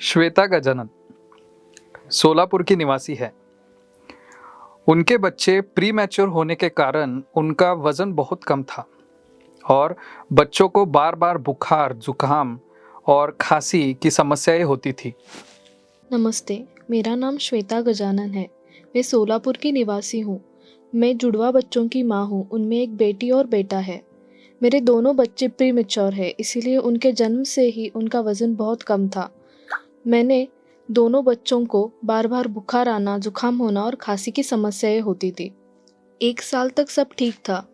श्वेता गजानन सोलापुर की निवासी है। उनके बच्चे प्री मैच्योर होने के कारण उनका वजन बहुत कम था और बच्चों को बार बार बुखार, जुकाम और खांसी की समस्याएं होती थी। नमस्ते, मेरा नाम श्वेता गजानन है। मैं सोलापुर की निवासी हूँ। मैं जुड़वा बच्चों की माँ हूँ। उनमें एक बेटी और बेटा है। मेरे दोनों बच्चे प्री मैच्योर है, इसीलिए उनके जन्म से ही उनका वज़न बहुत कम था। मैंने दोनों बच्चों को बार बार बुखार आना, जुकाम होना और खांसी की समस्याएं होती थी। 1 साल तक सब ठीक था,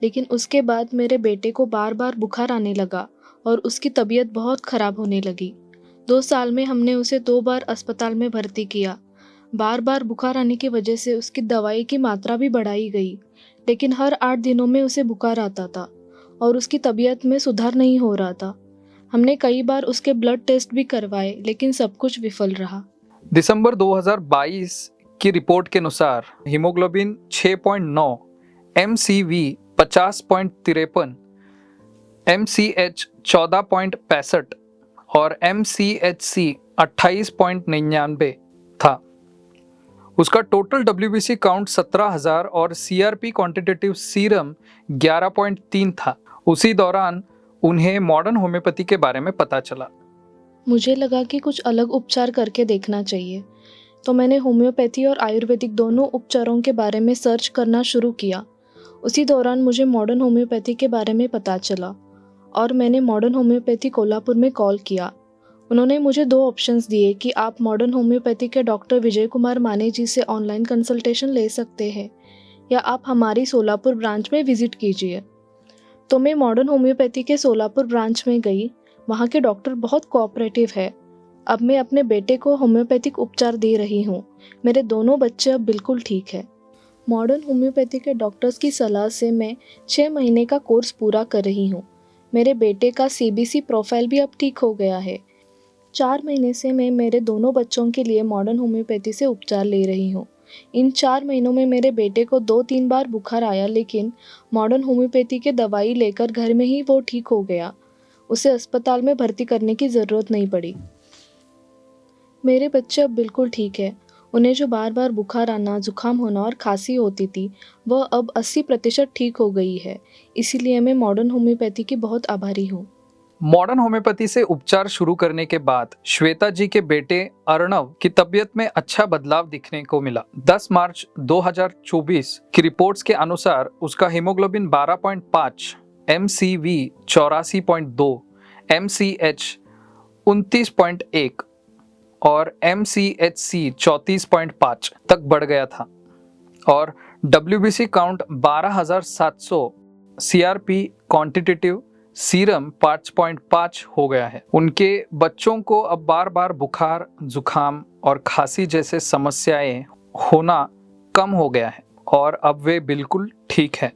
लेकिन उसके बाद मेरे बेटे को बार बार बुखार आने लगा और उसकी तबीयत बहुत ख़राब होने लगी। 2 साल में हमने उसे 2 बार अस्पताल में भर्ती किया। बार बार बुखार आने की वजह से उसकी दवाई की मात्रा भी बढ़ाई गई, लेकिन हर 8 दिनों में उसे बुखार आता था और उसकी तबीयत में सुधार नहीं हो रहा था। हमने कई बार उसके ब्लड टेस्ट भी करवाए, लेकिन सब कुछ विफल रहा। दिसंबर 2022 की रिपोर्ट के अनुसार हीमोग्लोबिन 6.9, MCV 50.53, MCH 14.65 और MCHC 28.99 था। उसका टोटल WBC काउंट 17,000 और CRP क्वांटिटेटिव सीरम 11.3 था। उसी दौरान उन्हें मॉडर्न होम्योपैथी के बारे में पता चला। मुझे लगा कि कुछ अलग उपचार करके देखना चाहिए, तो मैंने होम्योपैथी और आयुर्वेदिक दोनों उपचारों के बारे में सर्च करना शुरू किया। उसी दौरान मुझे मॉडर्न होम्योपैथी के बारे में पता चला और मैंने मॉडर्न होम्योपैथी कोल्हापुर में कॉल किया। उन्होंने मुझे 2 ऑप्शंस दिए कि आप मॉडर्न होम्योपैथी के डॉक्टर विजय कुमार माने जी से ऑनलाइन कंसल्टेशन ले सकते हैं या आप हमारी सोलापुर ब्रांच में विजिट कीजिए। तो मैं मॉडर्न होम्योपैथी के सोलापुर ब्रांच में गई। वहाँ के डॉक्टर बहुत कोऑपरेटिव है। अब मैं अपने बेटे को होम्योपैथिक उपचार दे रही हूँ। मेरे दोनों बच्चे अब बिल्कुल ठीक है। मॉडर्न होम्योपैथी के डॉक्टर्स की सलाह से मैं 6 महीने का कोर्स पूरा कर रही हूँ। मेरे बेटे का CBC प्रोफाइल भी अब ठीक हो गया है। 4 महीने से मैं मेरे दोनों बच्चों के लिए मॉडर्न होम्योपैथी से उपचार ले रही हूँ। इन 4 महीनों में मेरे बेटे को 2-3 बार बुखार आया, लेकिन मॉडर्न होम्योपैथी के दवाई लेकर घर में ही वो ठीक हो गया। उसे अस्पताल में भर्ती करने की ज़रूरत नहीं पड़ी। मेरे बच्चे अब बिल्कुल ठीक है। उन्हें जो बार बार बुखार आना, जुकाम होना और खांसी होती थी, वह अब 80% ठीक हो गई है। इसीलिए मैं मॉडर्न होम्योपैथी की बहुत आभारी हूँ। मॉडर्न होम्योपैथी से उपचार शुरू करने के बाद श्वेता जी के बेटे अर्णव की तबीयत में अच्छा बदलाव दिखने को मिला। 10 मार्च 2024 की रिपोर्ट्स के अनुसार उसका हीमोग्लोबिन 12.5, MCV 84.2, MCH 29.1 और MCHC 34.5 तक बढ़ गया था और WBC count 12,700, CRP quantitative serum 5.5 हो गया है। उनके बच्चों को अब बार बार बुखार, जुकाम और खांसी जैसे समस्याएं होना कम हो गया है और अब वे बिल्कुल ठीक है।